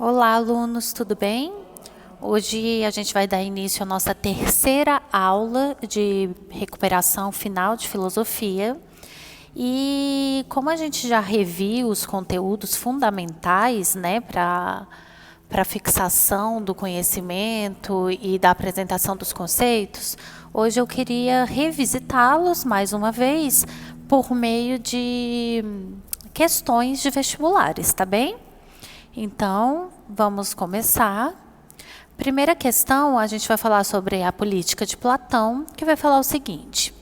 Olá, alunos, tudo bem? Hoje a gente vai dar início à nossa terceira aula de recuperação final de filosofia. E como a gente já reviu os conteúdos fundamentais, né, para fixação do conhecimento e da apresentação dos conceitos, hoje eu queria revisitá-los mais uma vez por meio de questões de vestibulares, tá bem? Então, vamos começar. Primeira questão, a gente vai falar sobre a política de Platão, que vai falar o seguinte: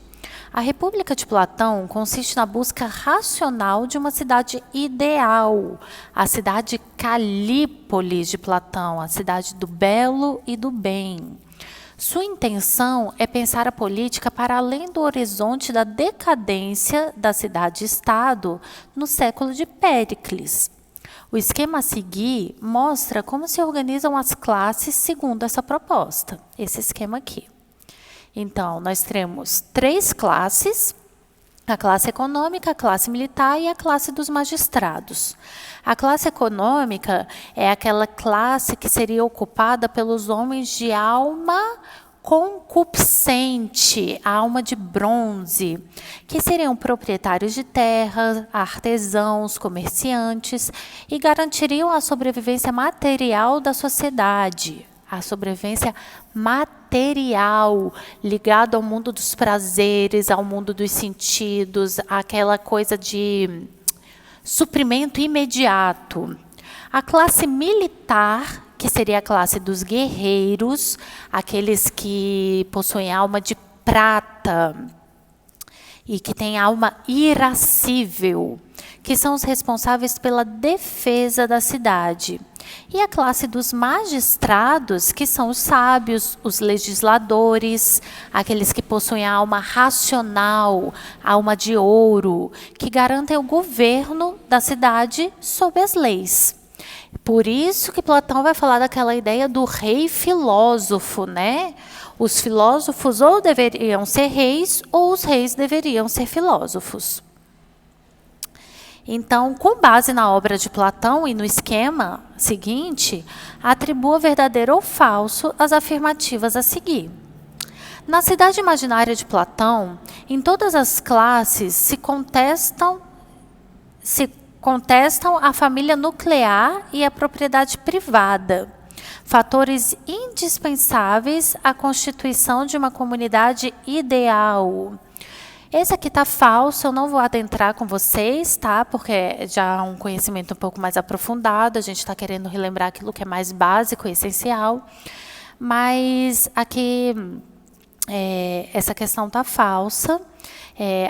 a República de Platão consiste na busca racional de uma cidade ideal, a cidade Calípolis de Platão, a cidade do belo e do bem. Sua intenção é pensar a política para além do horizonte da decadência da cidade-estado no século de Péricles. O esquema a seguir mostra como se organizam as classes segundo essa proposta, esse esquema aqui. Então, nós teremos 3 classes: a classe econômica, a classe militar e a classe dos magistrados. A classe econômica é aquela classe que seria ocupada pelos homens de alma concupiscente, alma de bronze, que seriam proprietários de terra, artesãos, comerciantes e garantiriam a sobrevivência material da sociedade. A sobrevivência material, ligada ao mundo dos prazeres, ao mundo dos sentidos, aquela coisa de suprimento imediato. A classe militar, que seria a classe dos guerreiros, aqueles que possuem alma de prata e que têm alma irascível, que são os responsáveis pela defesa da cidade. E a classe dos magistrados, que são os sábios, os legisladores, aqueles que possuem a alma racional, a alma de ouro, que garantem o governo da cidade sob as leis. Por isso que Platão vai falar daquela ideia do rei filósofo, né? Os filósofos ou deveriam ser reis, ou os reis deveriam ser filósofos. Então, com base na obra de Platão e no esquema seguinte, atribua verdadeiro ou falso as afirmativas a seguir. Na cidade imaginária de Platão, em todas as classes se contestam a família nuclear e a propriedade privada, fatores indispensáveis à constituição de uma comunidade ideal. Esse aqui está falso, eu não vou adentrar com vocês, tá? Porque já é um conhecimento um pouco mais aprofundado, a gente está querendo relembrar aquilo que é mais básico e essencial. Mas aqui, essa questão está falsa.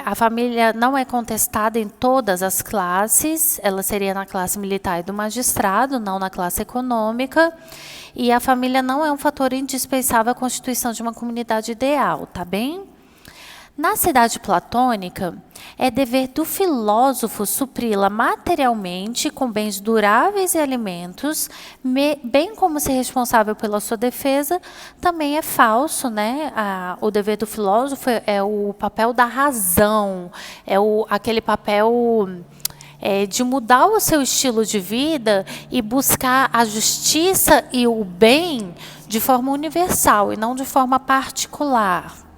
A família não é contestada em todas as classes, ela seria na classe militar e do magistrado, não na classe econômica. E a família não é um fator indispensável à constituição de uma comunidade ideal, tá bem? Na cidade platônica, é dever do filósofo supri-la materialmente com bens duráveis e alimentos, bem como ser responsável pela sua defesa. Também é falso, né? O dever do filósofo é o papel da razão, aquele papel de mudar o seu estilo de vida e buscar a justiça e o bem de forma universal e não de forma particular.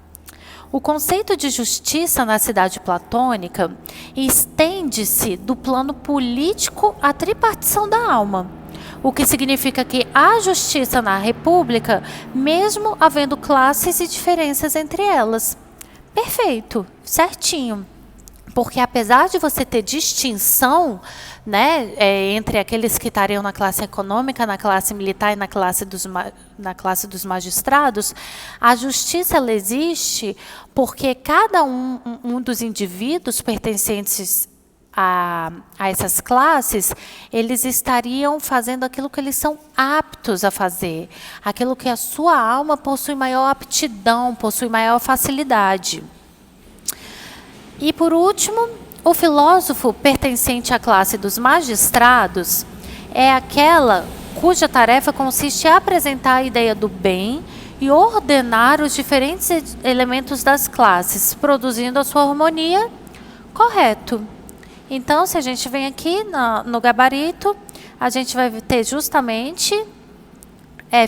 O conceito de justiça na cidade platônica estende-se do plano político à tripartição da alma, o que significa que há justiça na república, mesmo havendo classes e diferenças entre elas. Perfeito, certinho. Porque apesar de você ter distinção, né, entre aqueles que estariam na classe econômica, na classe militar e na classe dos magistrados, a justiça ela existe porque cada um dos indivíduos pertencentes a essas classes, eles estariam fazendo aquilo que eles são aptos a fazer, aquilo que a sua alma possui maior aptidão, possui maior facilidade. E, por último, o filósofo pertencente à classe dos magistrados é aquela cuja tarefa consiste em apresentar a ideia do bem e ordenar os diferentes elementos das classes, produzindo a sua harmonia. Correto. Então, se a gente vem aqui no gabarito, a gente vai ter justamente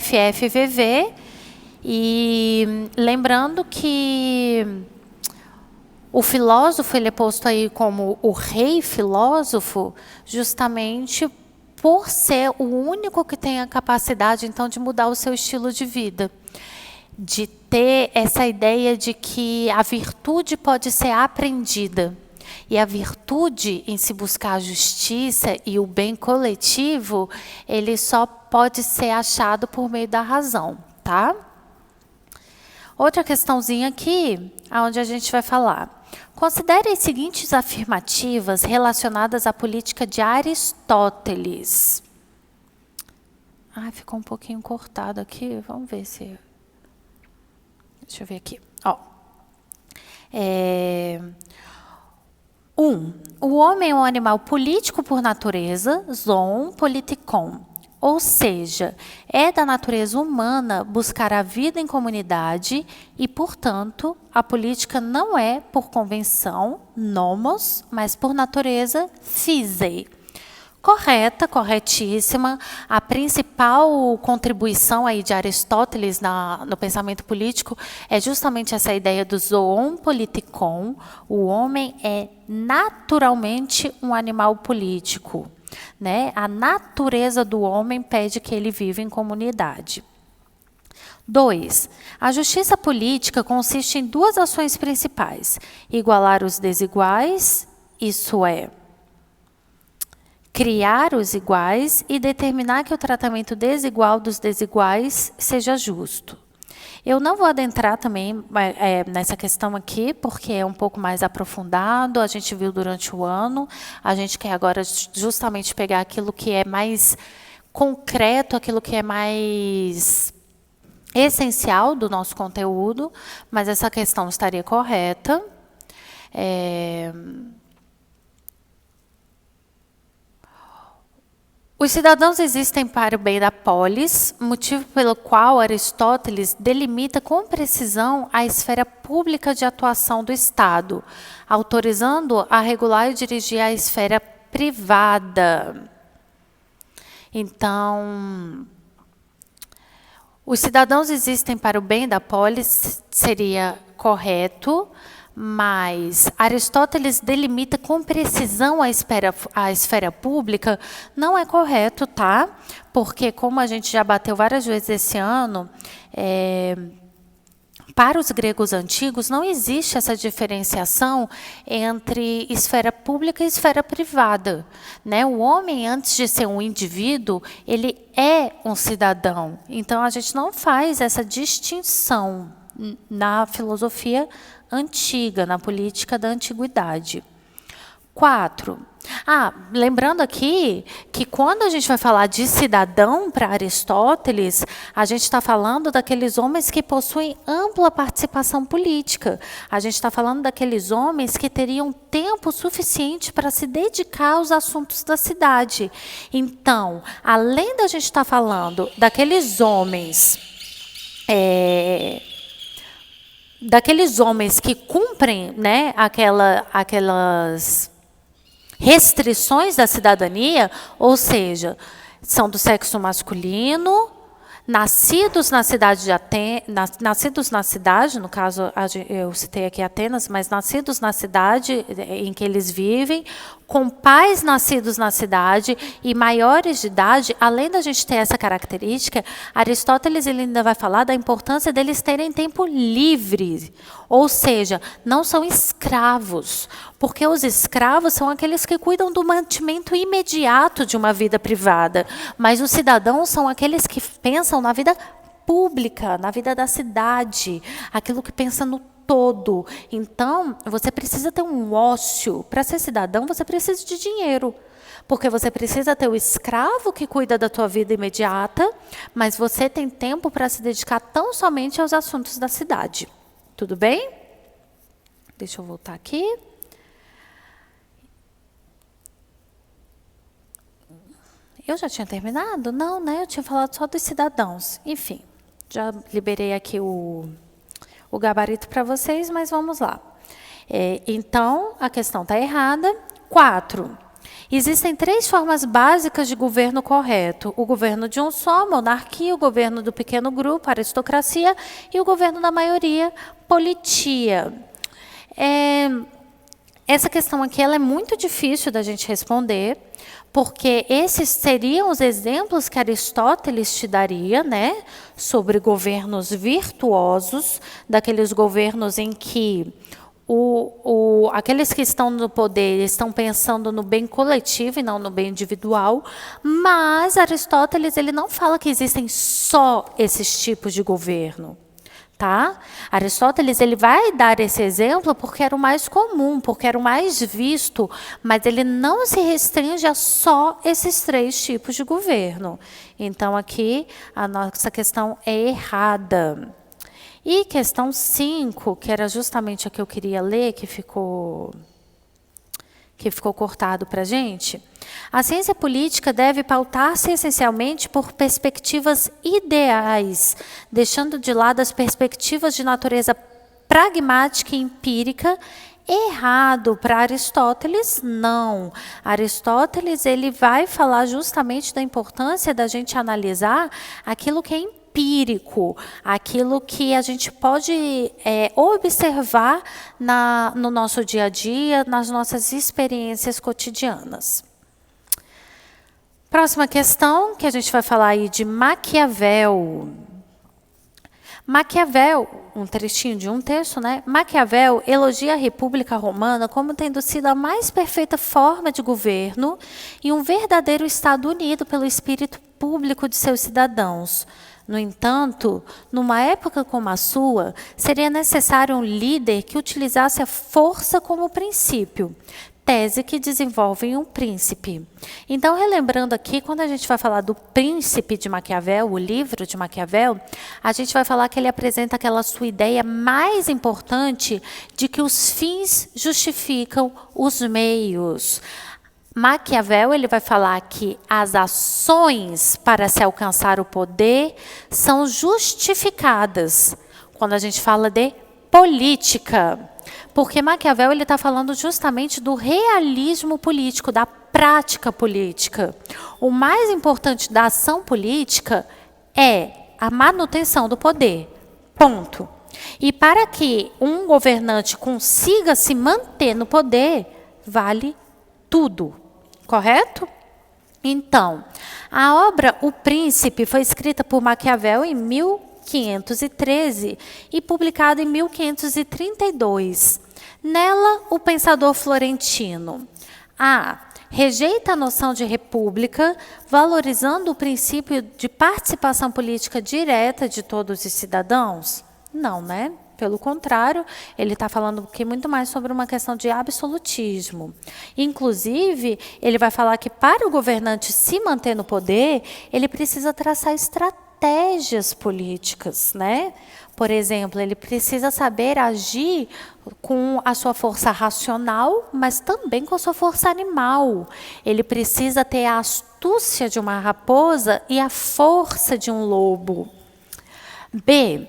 FFVV, e lembrando que o filósofo ele é posto aí como o rei filósofo, justamente por ser o único que tem a capacidade, então, de mudar o seu estilo de vida. De ter essa ideia de que a virtude pode ser aprendida. E a virtude em se buscar a justiça e o bem coletivo, ele só pode ser achado por meio da razão, tá? Outra questãozinha aqui, onde a gente vai falar. Considere as seguintes afirmativas relacionadas à política de Aristóteles. Ficou um pouquinho cortado aqui, vamos ver se... Deixa eu ver aqui. O homem é um animal político por natureza, zoon politikon. Ou seja, é da natureza humana buscar a vida em comunidade e, portanto, a política não é por convenção, nomos, mas por natureza, physei. Correta, corretíssima. A principal contribuição aí de Aristóteles no pensamento político é justamente essa ideia do zoon politikon. O homem é naturalmente um animal político, né? A natureza do homem pede que ele viva em comunidade. 2. A justiça política consiste em duas ações principais: igualar os desiguais, isso é, criar os iguais, e determinar que o tratamento desigual dos desiguais seja justo. Eu não vou adentrar também nessa questão aqui, porque é um pouco mais aprofundado, a gente viu durante o ano, a gente quer agora justamente pegar aquilo que é mais concreto, aquilo que é mais essencial do nosso conteúdo, mas essa questão estaria correta. Os cidadãos existem para o bem da polis, motivo pelo qual Aristóteles delimita com precisão a esfera pública de atuação do Estado, autorizando a regular e dirigir a esfera privada. Então, os cidadãos existem para o bem da polis seria correto, mas Aristóteles delimita com precisão a esfera pública, não é correto, tá? Porque, como a gente já bateu várias vezes esse ano, para os gregos antigos não existe essa diferenciação entre esfera pública e esfera privada, né? O homem, antes de ser um indivíduo, ele é um cidadão. Então, a gente não faz essa distinção na filosofia antiga, na política da antiguidade. 4. Lembrando aqui que quando a gente vai falar de cidadão para Aristóteles, a gente está falando daqueles homens que possuem ampla participação política. A gente está falando daqueles homens que teriam tempo suficiente para se dedicar aos assuntos da cidade. Então, além da gente estar falando daqueles homens que cumprem, né, aquelas restrições da cidadania, ou seja, são do sexo masculino, nascidos na cidade de nascidos na cidade, no caso eu citei aqui Atenas, mas nascidos na cidade em que eles vivem, com pais nascidos na cidade e maiores de idade. Além da gente ter essa característica, Aristóteles ele ainda vai falar da importância deles terem tempo livre, ou seja, não são escravos, porque os escravos são aqueles que cuidam do mantimento imediato de uma vida privada, mas os cidadãos são aqueles que pensam na vida pública, na vida da cidade, aquilo que pensa no todo. Então, você precisa ter um ócio. Para ser cidadão, você precisa de dinheiro. Porque você precisa ter o escravo que cuida da tua vida imediata, mas você tem tempo para se dedicar tão somente aos assuntos da cidade. Tudo bem? Deixa eu voltar aqui. Eu já tinha terminado? Não, né? Eu tinha falado só dos cidadãos. Enfim, já liberei aqui o gabarito para vocês, mas vamos lá. Então, a questão está errada. 4. Existem 3 formas básicas de governo correto: o governo de um só, monarquia; o governo do pequeno grupo, aristocracia; e o governo da maioria, politia. Essa questão aqui ela é muito difícil da gente responder, porque esses seriam os exemplos que Aristóteles te daria, né, sobre governos virtuosos, daqueles governos em que aqueles que estão no poder estão pensando no bem coletivo e não no bem individual, mas Aristóteles ele não fala que existem só esses tipos de governo. Tá? Aristóteles ele vai dar esse exemplo porque era o mais comum, porque era o mais visto, mas ele não se restringe a só esses 3 tipos de governo. Então, aqui, a nossa questão é errada. E questão 5, que era justamente a que eu queria ler, que ficou cortado para a gente. A ciência política deve pautar-se essencialmente por perspectivas ideais, deixando de lado as perspectivas de natureza pragmática e empírica. Errado para Aristóteles, não. Aristóteles ele vai falar justamente da importância da gente analisar aquilo que é empírico, aquilo que a gente pode observar no nosso dia a dia, nas nossas experiências cotidianas. Próxima questão, que a gente vai falar aí de Maquiavel. Maquiavel, um trechinho de um texto, né? Maquiavel elogia a República Romana como tendo sido a mais perfeita forma de governo e um verdadeiro Estado unido pelo espírito público de seus cidadãos. No entanto, numa época como a sua, seria necessário um líder que utilizasse a força como princípio, tese que desenvolve em um príncipe. Então, relembrando aqui, quando a gente vai falar do Príncipe de Maquiavel, o livro de Maquiavel, a gente vai falar que ele apresenta aquela sua ideia mais importante de que os fins justificam os meios. Maquiavel ele vai falar que as ações para se alcançar o poder são justificadas quando a gente fala de política. Porque Maquiavel ele está falando justamente do realismo político, da prática política. O mais importante da ação política é a manutenção do poder. Ponto. E para que um governante consiga se manter no poder, vale tudo. Correto? Então, a obra O Príncipe foi escrita por Maquiavel em 1513 e publicada em 1532. Nela, o pensador florentino rejeita a noção de república, valorizando o princípio de participação política direta de todos os cidadãos? Não, né? Pelo contrário, ele está falando aqui muito mais sobre uma questão de absolutismo. Inclusive, ele vai falar que para o governante se manter no poder, ele precisa traçar estratégias políticas, né? Por exemplo, ele precisa saber agir com a sua força racional, mas também com a sua força animal. Ele precisa ter a astúcia de uma raposa e a força de um lobo. B.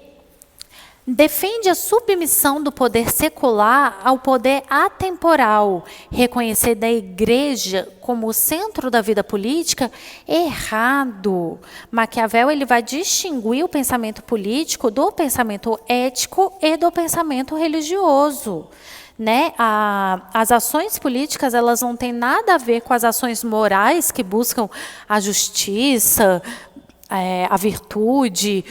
Defende a submissão do poder secular ao poder atemporal, reconhecer a igreja como o centro da vida política? Errado. Maquiavel ele vai distinguir o pensamento político do pensamento ético e do pensamento religioso. Né? As ações políticas elas não têm nada a ver com as ações morais que buscam a justiça, a virtude,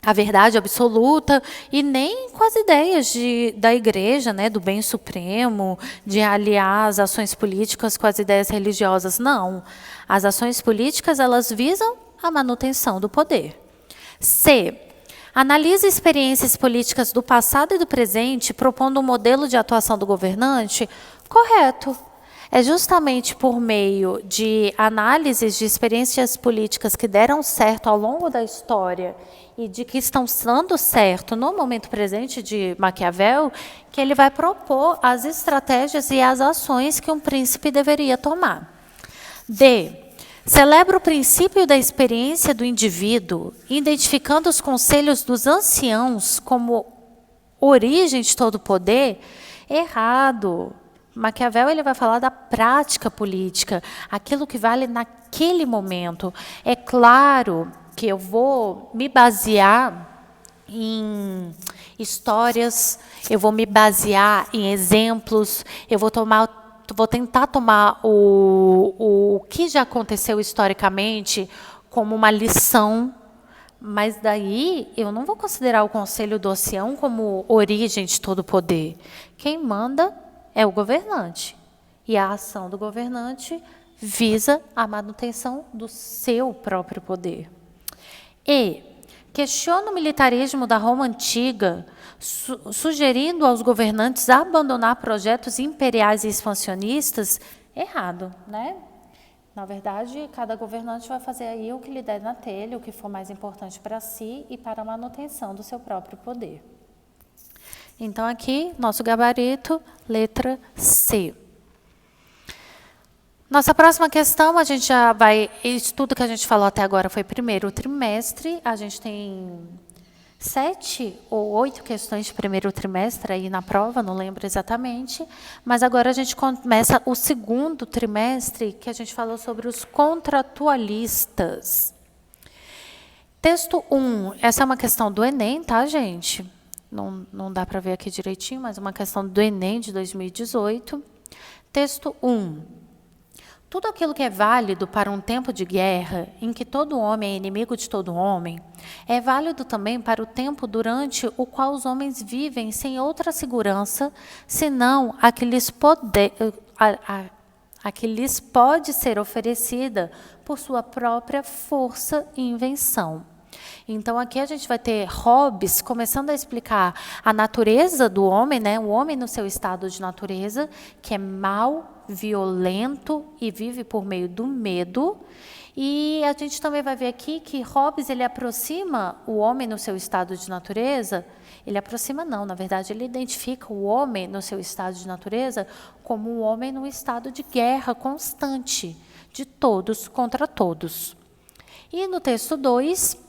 a verdade absoluta, e nem com as ideias da igreja, né, do bem supremo, de aliar as ações políticas com as ideias religiosas. Não. As ações políticas elas visam a manutenção do poder. C. Analisa experiências políticas do passado e do presente, propondo um modelo de atuação do governante? Correto. É justamente por meio de análises de experiências políticas que deram certo ao longo da história e de que estão dando certo no momento presente de Maquiavel, que ele vai propor as estratégias e as ações que um príncipe deveria tomar. D. Celebra o princípio da experiência do indivíduo, identificando os conselhos dos anciãos como origem de todo o poder? Errado. Maquiavel ele vai falar da prática política, aquilo que vale naquele momento. É claro que eu vou me basear em histórias, eu vou me basear em exemplos, eu vou tentar tomar o que já aconteceu historicamente como uma lição, mas daí eu não vou considerar o Conselho do Oceano como origem de todo o poder. Quem manda é o governante. E a ação do governante visa a manutenção do seu próprio poder. E questiona o militarismo da Roma antiga, sugerindo aos governantes abandonar projetos imperiais e expansionistas. Errado, né? Na verdade, cada governante vai fazer aí o que lhe der na telha, o que for mais importante para si e para a manutenção do seu próprio poder. Então, aqui, nosso gabarito, letra C. Nossa próxima questão, a gente já vai... Isso tudo que a gente falou até agora foi primeiro trimestre. A gente tem 7 ou 8 questões de primeiro trimestre aí na prova, não lembro exatamente. Mas agora a gente começa o segundo trimestre, que a gente falou sobre os contratualistas. Texto 1. Essa é uma questão do Enem, tá, gente? Não dá para ver aqui direitinho, mas é uma questão do Enem de 2018. Texto 1. Tudo aquilo que é válido para um tempo de guerra, em que todo homem é inimigo de todo homem, é válido também para o tempo durante o qual os homens vivem sem outra segurança, senão a que lhes pode ser oferecida por sua própria força e invenção. Então, aqui a gente vai ter Hobbes começando a explicar a natureza do homem, né? O homem no seu estado de natureza, que é mau, violento e vive por meio do medo. E a gente também vai ver aqui que Hobbes ele aproxima o homem no seu estado de natureza. Ele aproxima não, na verdade, ele identifica o homem no seu estado de natureza como um homem num estado de guerra constante, de todos contra todos. E no texto 2...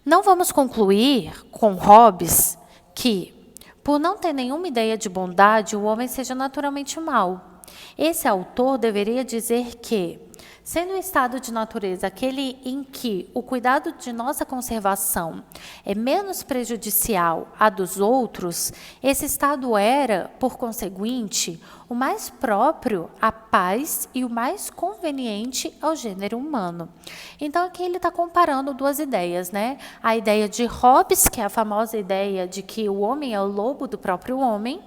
Não vamos concluir com Hobbes que, por não ter nenhuma ideia de bondade, o homem seja naturalmente mau. Esse autor deveria dizer que, sendo o estado de natureza aquele em que o cuidado de nossa conservação é menos prejudicial à dos outros, esse estado era, por conseguinte, o mais próprio à paz e o mais conveniente ao gênero humano. Então, aqui ele está comparando duas ideias, né? A ideia de Hobbes, que é a famosa ideia de que o homem é o lobo do próprio homem,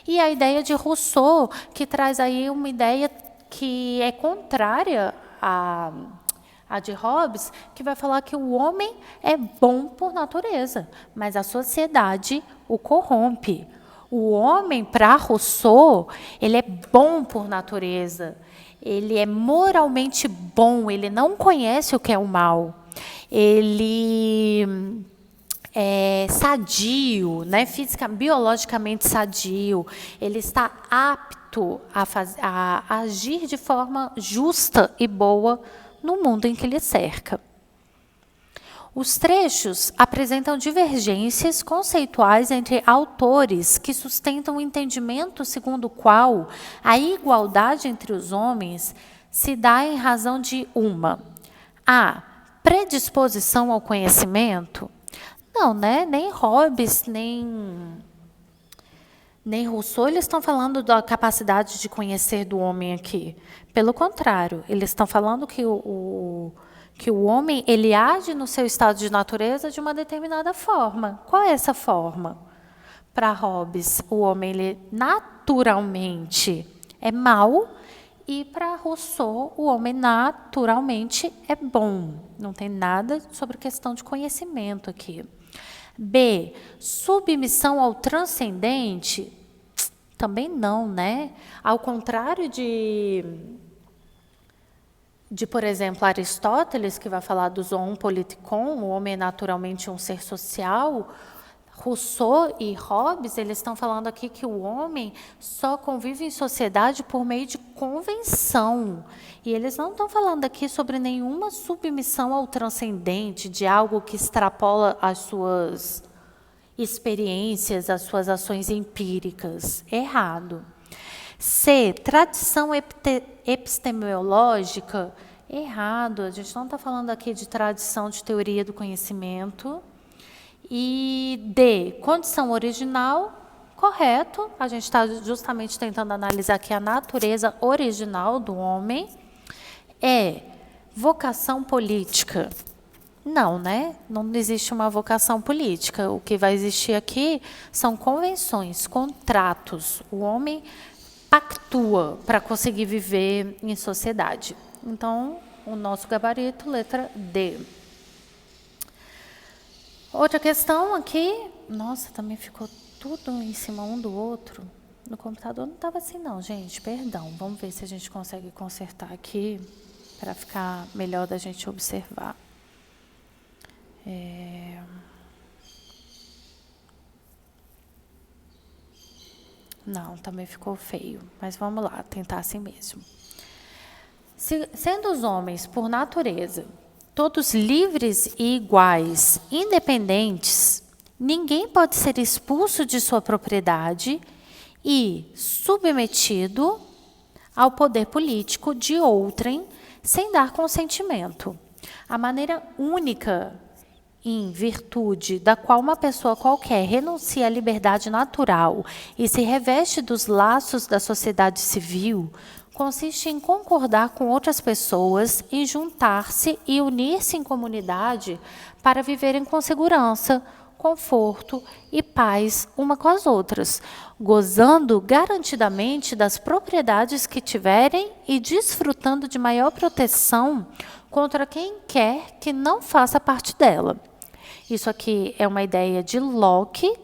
e a ideia de Rousseau, que traz aí uma ideia que é contrária a de Hobbes, que vai falar que o homem é bom por natureza, mas a sociedade o corrompe. O homem, para Rousseau, ele é bom por natureza, ele é moralmente bom, ele não conhece o que é o mal, ele é sadio, né? Biologicamente sadio, ele está apto a agir de forma justa e boa no mundo em que lhe cerca. Os trechos apresentam divergências conceituais entre autores que sustentam o entendimento segundo o qual a igualdade entre os homens se dá em razão de uma: a predisposição ao conhecimento. Não, né? Nem Hobbes, nem Rousseau, eles estão falando da capacidade de conhecer do homem aqui. Pelo contrário, eles estão falando que o homem ele age no seu estado de natureza de uma determinada forma. Qual é essa forma? Para Hobbes, o homem ele naturalmente é mau, e para Rousseau, o homem naturalmente é bom. Não tem nada sobre questão de conhecimento aqui. B, submissão ao transcendente? Também não, né? Ao contrário de, por exemplo, Aristóteles, que vai falar do zoon politikon, o homem é naturalmente um ser social, Rousseau e Hobbes, eles estão falando aqui que o homem só convive em sociedade por meio de convenção. E eles não estão falando aqui sobre nenhuma submissão ao transcendente, de algo que extrapola as suas experiências, as suas ações empíricas. Errado. C, tradição epistemológica. Errado, a gente não está falando aqui de tradição de teoria do conhecimento. E D, condição original. Correto, a gente está justamente tentando analisar aqui a natureza original do homem. É vocação política. Não, né? Não existe uma vocação política. O que vai existir aqui são convenções, contratos. O homem pactua para conseguir viver em sociedade. Então, o nosso gabarito, letra D. Outra questão aqui. Nossa, também ficou tudo em cima um do outro. No computador não estava assim não, gente, perdão. Vamos ver se a gente consegue consertar aqui para ficar melhor da gente observar. Não, também ficou feio, mas vamos lá, tentar assim mesmo. Sendo os homens, por natureza, todos livres e iguais, independentes, ninguém pode ser expulso de sua propriedade e submetido ao poder político de outrem sem dar consentimento. A maneira única em virtude da qual uma pessoa qualquer renuncia à liberdade natural e se reveste dos laços da sociedade civil consiste em concordar com outras pessoas, em juntar-se e unir-se em comunidade para viverem com segurança, conforto e paz uma com as outras, gozando garantidamente das propriedades que tiverem e desfrutando de maior proteção contra quem quer que não faça parte dela. Isso aqui é uma ideia de Locke,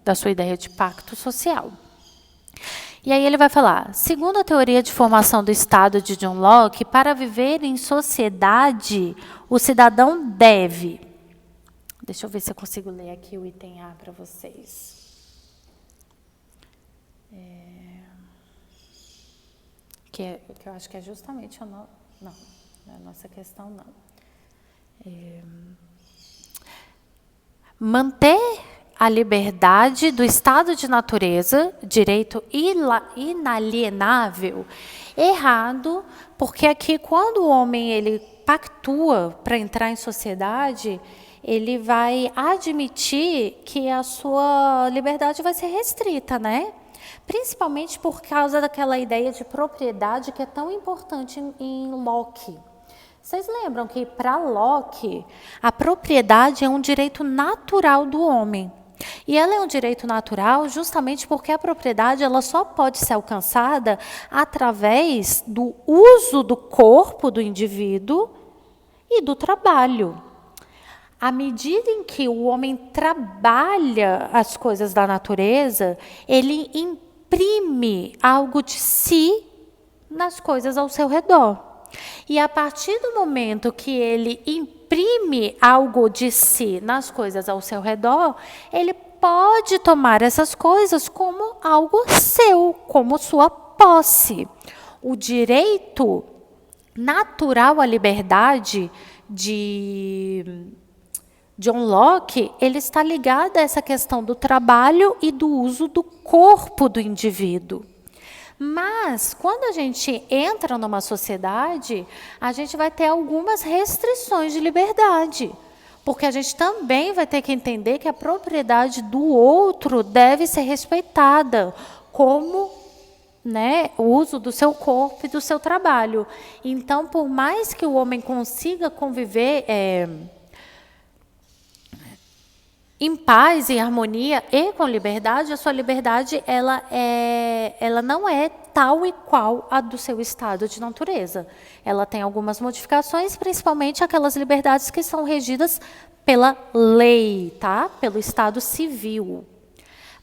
da sua ideia de pacto social. E aí ele vai falar, segundo a teoria de formação do Estado de John Locke, para viver em sociedade, o cidadão deve... Deixa eu ver se eu consigo ler aqui o item A para vocês. Que eu acho que é justamente a não é a nossa questão, não. Manter a liberdade do estado de natureza, direito inalienável, errado, porque aqui quando o homem ele pactua para entrar em sociedade, ele vai admitir que a sua liberdade vai ser restrita, né? Principalmente por causa daquela ideia de propriedade que é tão importante em Locke. Vocês lembram que para Locke a propriedade é um direito natural do homem. E ela é um direito natural justamente porque a propriedade ela só pode ser alcançada através do uso do corpo do indivíduo e do trabalho. À medida em que o homem trabalha as coisas da natureza, ele imprime algo de si nas coisas ao seu redor. E a partir do momento que ele imprime algo de si nas coisas ao seu redor, ele pode tomar essas coisas como algo seu, como sua posse. O direito natural à liberdade de John Locke, ele está ligado a essa questão do trabalho e do uso do corpo do indivíduo. Mas, quando a gente entra numa sociedade, a gente vai ter algumas restrições de liberdade. Porque a gente também vai ter que entender que a propriedade do outro deve ser respeitada, como o uso do seu corpo e do seu trabalho. Então, por mais que o homem consiga conviver em paz, em harmonia e com liberdade, a sua liberdade ela não é tal e qual a do seu estado de natureza. Ela tem algumas modificações, principalmente aquelas liberdades que são regidas pela lei, tá? Pelo estado civil.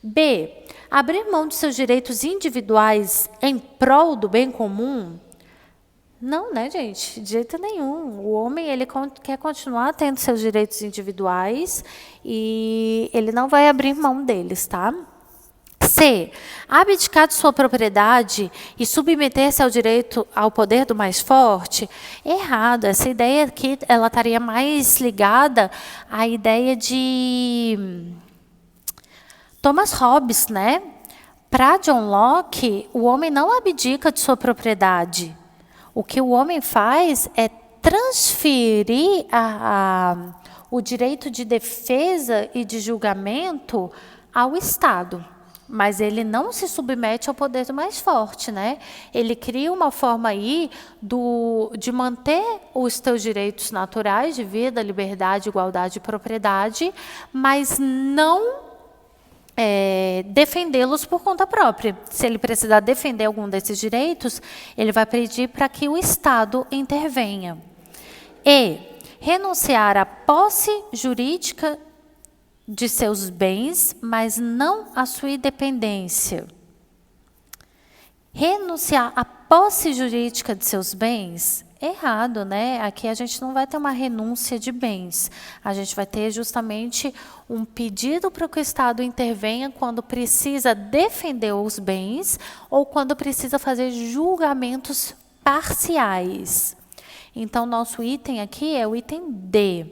B. Abrir mão de seus direitos individuais em prol do bem comum? Não, né, gente? De jeito nenhum. O homem ele quer continuar tendo seus direitos individuais e ele não vai abrir mão deles, tá? C. Abdicar de sua propriedade e submeter-se ao direito ao poder do mais forte? Errado. Essa ideia aqui ela estaria mais ligada à ideia de Thomas Hobbes, né? Para John Locke, o homem não abdica de sua propriedade. O que o homem faz é transferir o direito de defesa e de julgamento ao Estado. Mas ele não se submete ao poder do mais forte, né? Ele cria uma forma aí de manter os teus direitos naturais de vida, liberdade, igualdade e propriedade, mas não defendê-los por conta própria. Se ele precisar defender algum desses direitos, ele vai pedir para que o Estado intervenha. E renunciar à posse jurídica de seus bens, mas não à sua independência. Renunciar à posse jurídica de seus bens? Errado, né? Aqui a gente não vai ter uma renúncia de bens. A gente vai ter justamente um pedido para que o Estado intervenha quando precisa defender os bens ou quando precisa fazer julgamentos parciais. Então, nosso item aqui é o item D.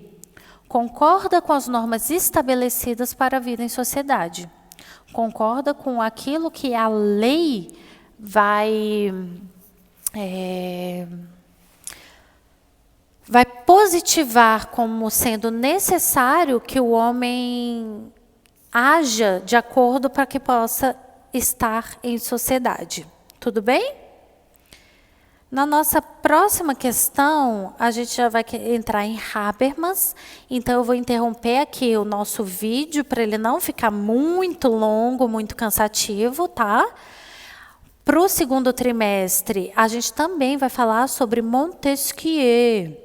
Concorda com as normas estabelecidas para a vida em sociedade. Concorda com aquilo que a lei vai positivar como sendo necessário que o homem haja de acordo para que possa estar em sociedade. Tudo bem? Na nossa próxima questão, a gente já vai entrar em Habermas, então eu vou interromper aqui o nosso vídeo para ele não ficar muito longo, muito cansativo, tá? Para o segundo trimestre, a gente também vai falar sobre Montesquieu.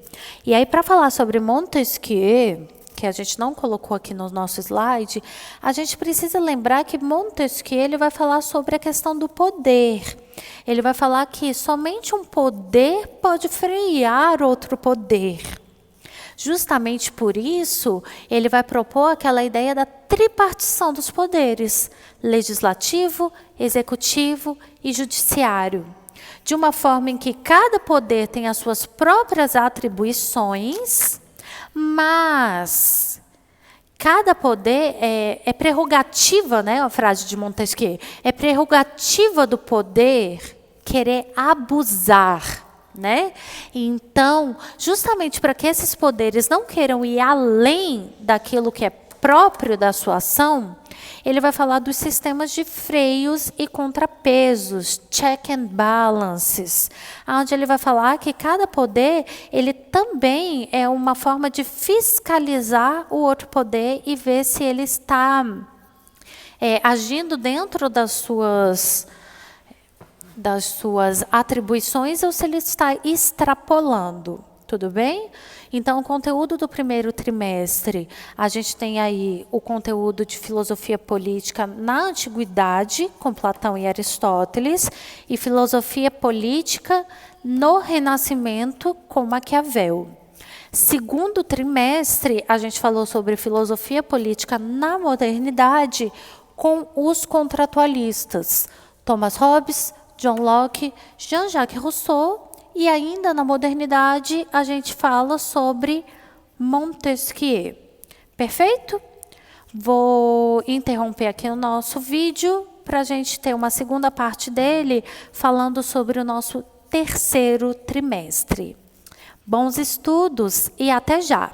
E aí, para falar sobre Montesquieu, que a gente não colocou aqui no nosso slide, a gente precisa lembrar que Montesquieu ele vai falar sobre a questão do poder. Ele vai falar que somente um poder pode frear outro poder. Justamente por isso, ele vai propor aquela ideia da tripartição dos poderes: legislativo, executivo e judiciário. De uma forma em que cada poder tem as suas próprias atribuições, mas cada poder é prerrogativa, né, a frase de Montesquieu, é prerrogativa do poder querer abusar, né? Então, justamente para que esses poderes não queiram ir além daquilo que é próprio da sua ação, ele vai falar dos sistemas de freios e contrapesos, check and balances, onde ele vai falar que cada poder, ele também é uma forma de fiscalizar o outro poder e ver se ele está agindo dentro das suas atribuições ou se ele está extrapolando. Tudo bem? Então, o conteúdo do primeiro trimestre, a gente tem aí o conteúdo de filosofia política na antiguidade, com Platão e Aristóteles, e filosofia política no Renascimento, com Maquiavel. Segundo trimestre, a gente falou sobre filosofia política na modernidade, com os contratualistas, Thomas Hobbes, John Locke, Jean-Jacques Rousseau. E ainda na modernidade, a gente fala sobre Montesquieu. Perfeito? Vou interromper aqui o nosso vídeo para a gente ter uma segunda parte dele, falando sobre o nosso terceiro trimestre. Bons estudos e até já!